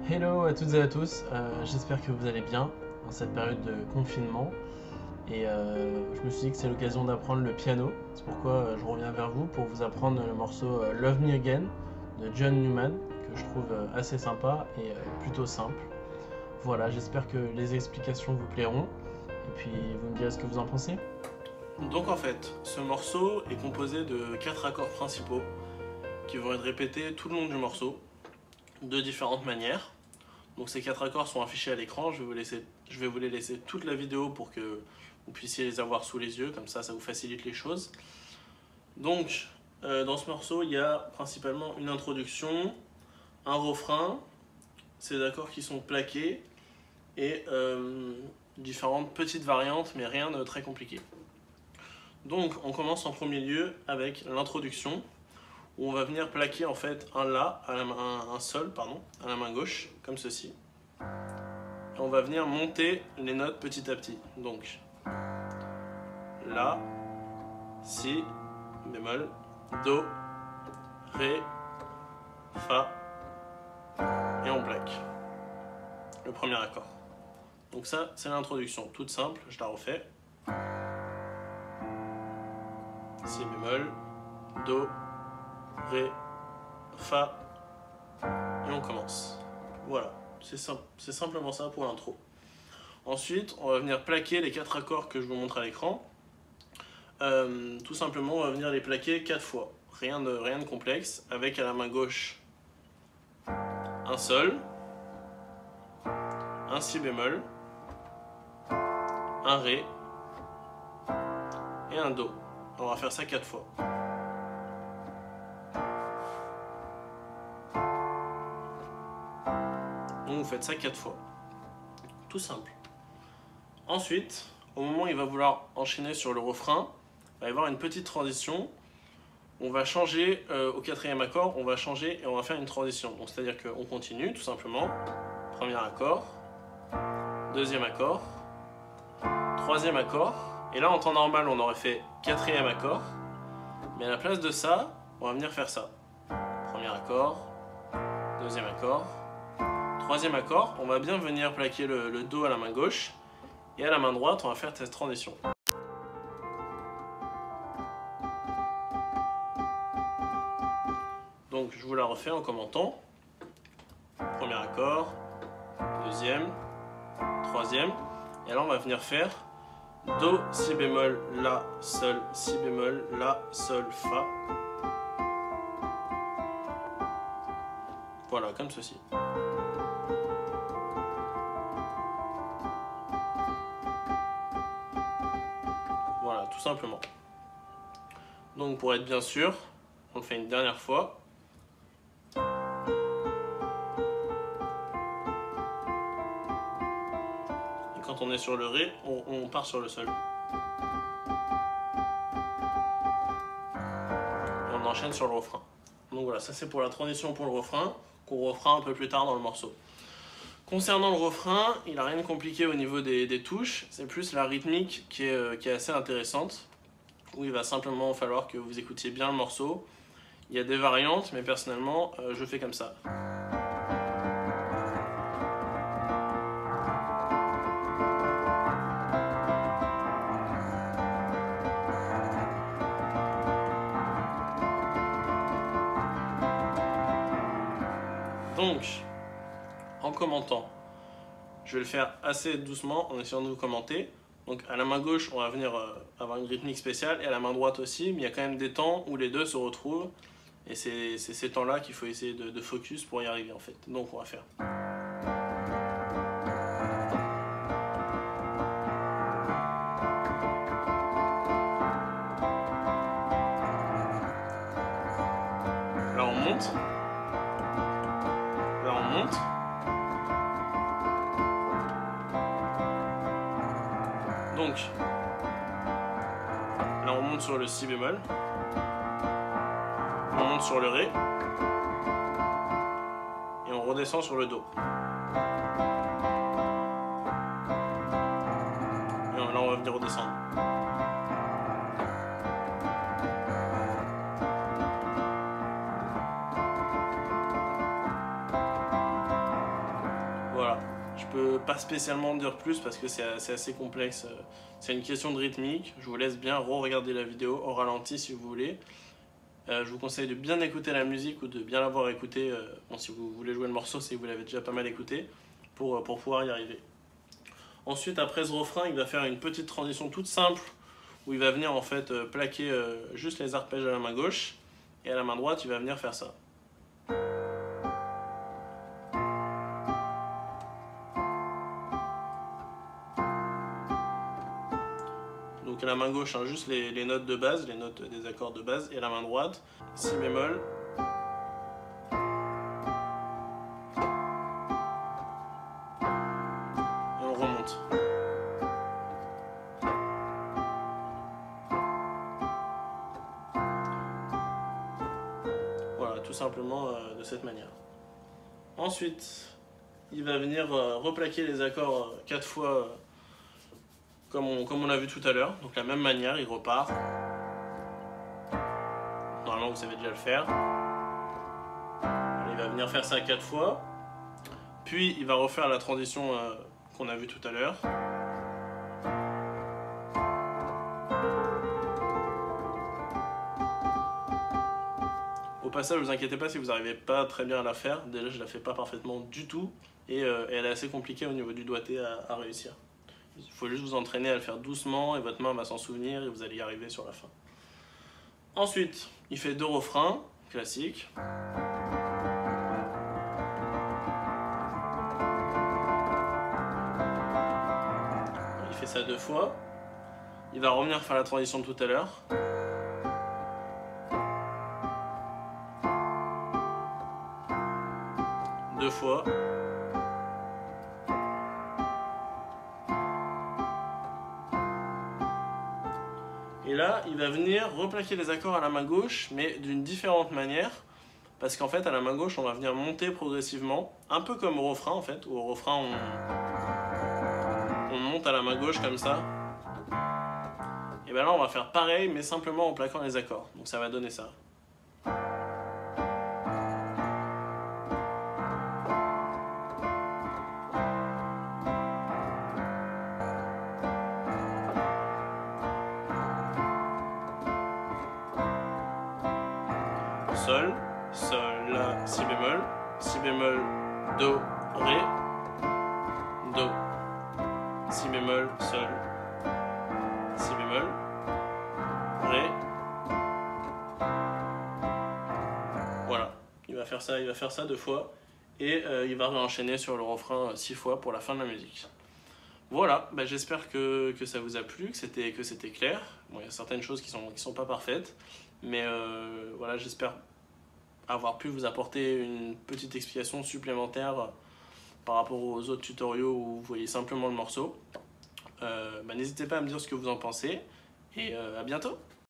Hello à toutes et à tous, j'espère que vous allez bien en cette période de confinement et je me suis dit que c'est l'occasion d'apprendre le piano. C'est pourquoi je reviens vers vous pour vous apprendre le morceau Love Me Again de John Newman que je trouve assez sympa et plutôt simple. Voilà, j'espère que les explications vous plairont et puis vous me direz ce que vous en pensez. Donc en fait, ce morceau est composé de 4 accords principaux qui vont être répétés tout le long du morceau de différentes manières. Donc ces 4 accords sont affichés à l'écran, je vais vous les laisser toute la vidéo pour que vous puissiez les avoir sous les yeux, comme ça vous facilite les choses. Donc dans ce morceau, il y a principalement une introduction, un refrain, ces accords qui sont plaqués et différentes petites variantes, mais rien de très compliqué. Donc on commence en premier lieu avec l'introduction, où on va venir plaquer en fait un La, un Sol pardon, à la main gauche, comme ceci. Et on va venir monter les notes petit à petit. Donc La, Si, bémol, Do, Ré, Fa, et on plaque le premier accord. Donc ça c'est l'introduction, toute simple, je la refais. Si bémol, Do, Ré, Fa, et on commence. Voilà, c'est simplement ça pour l'intro. Ensuite, on va venir plaquer les 4 accords que je vous montre à l'écran. Tout simplement, on va venir les plaquer 4 fois. Rien de complexe, avec à la main gauche un Sol, un Si bémol, un Ré et un Do. On va faire ça 4 fois. Donc vous faites ça 4 fois. Tout simple. Ensuite, au moment où il va vouloir enchaîner sur le refrain, il va y avoir une petite transition. On va changer au 4e accord, on va changer et on va faire une transition. Donc c'est-à-dire qu'on continue tout simplement. Premier accord, 2e accord, 3e accord. Et là en temps normal on aurait fait 4e accord. Mais à la place de ça, on va venir faire ça. Premier accord, 2e accord, 3e accord. On va bien venir plaquer le Do à la main gauche. Et à la main droite, on va faire cette transition. Donc je vous la refais en commentant. Premier accord, 2e, 3e. Et là on va venir faire Do, Si bémol, La, Sol, Si bémol, La, Sol, Fa. Voilà, comme ceci. Voilà, tout simplement. Donc pour être bien sûr, on le fait une dernière fois. Et quand on est sur le Ré, on part sur le Sol. Et on enchaîne sur le refrain. Donc voilà, ça c'est pour la transition pour le refrain, qu'on refera un peu plus tard dans le morceau. Concernant le refrain, il n'a rien de compliqué au niveau des touches, c'est plus la rythmique qui est assez intéressante, où il va simplement falloir que vous écoutiez bien le morceau. Il y a des variantes, mais personnellement, je fais comme ça. Donc, en commentant, je vais le faire assez doucement en essayant de vous commenter. Donc à la main gauche, on va venir avoir une rythmique spéciale et à la main droite aussi, mais il y a quand même des temps où les deux se retrouvent. Et c'est ces temps-là qu'il faut essayer de focus pour y arriver en fait. Donc on va faire. Là on monte. Là on monte. Donc, là on monte sur le Si bémol, on monte sur le Ré, et on redescend sur le Do. Et là on va venir redescendre. Voilà, je peux pas spécialement en dire plus parce que c'est assez complexe. C'est une question de rythmique. Je vous laisse bien re-regarder la vidéo au ralenti si vous voulez. Je vous conseille de bien écouter la musique ou de bien l'avoir écoutée. Bon, si vous voulez jouer le morceau, c'est que vous l'avez déjà pas mal écouté pour pouvoir y arriver. Ensuite, après ce refrain, il va faire une petite transition toute simple où il va venir en fait plaquer juste les arpèges à la main gauche et à la main droite, il va venir faire ça. Donc à la main gauche, hein, juste les notes de base, les notes des accords de base, et à la main droite, si bémol, et on remonte. Voilà, tout simplement de cette manière. Ensuite, il va venir replaquer les accords 4 fois comme on a vu tout à l'heure. Donc la même manière, il repart. Normalement, vous savez déjà le faire. Il va venir faire ça 4 fois. Puis, il va refaire la transition qu'on a vue tout à l'heure. Au passage, ne vous inquiétez pas si vous n'arrivez pas très bien à la faire. Déjà, je ne la fais pas parfaitement du tout. Et elle est assez compliquée au niveau du doigté à réussir. Il faut juste vous entraîner à le faire doucement et votre main va s'en souvenir et vous allez y arriver sur la fin. Ensuite, il fait 2 refrains classiques. Il fait ça 2 fois. Il va revenir faire la transition de tout à l'heure. Deux fois. Et là, il va venir replaquer les accords à la main gauche, mais d'une différente manière. Parce qu'en fait, à la main gauche, on va venir monter progressivement. Un peu comme au refrain, en fait. Où au refrain, on monte à la main gauche comme ça. Et bien là, on va faire pareil, mais simplement en plaquant les accords. Donc ça va donner ça. Sol, Sol, La, Si bémol, Do, Ré, Do, Si bémol, Sol, Si bémol, Ré. Voilà, il va faire ça 2 fois et il va enchaîner sur le refrain 6 fois pour la fin de la musique. Voilà, bah j'espère que ça vous a plu, que c'était clair. Bon, il y a certaines choses qui sont pas parfaites, mais voilà, j'espère avoir pu vous apporter une petite explication supplémentaire par rapport aux autres tutoriaux où vous voyez simplement le morceau. Bah, n'hésitez pas à me dire ce que vous en pensez et à bientôt.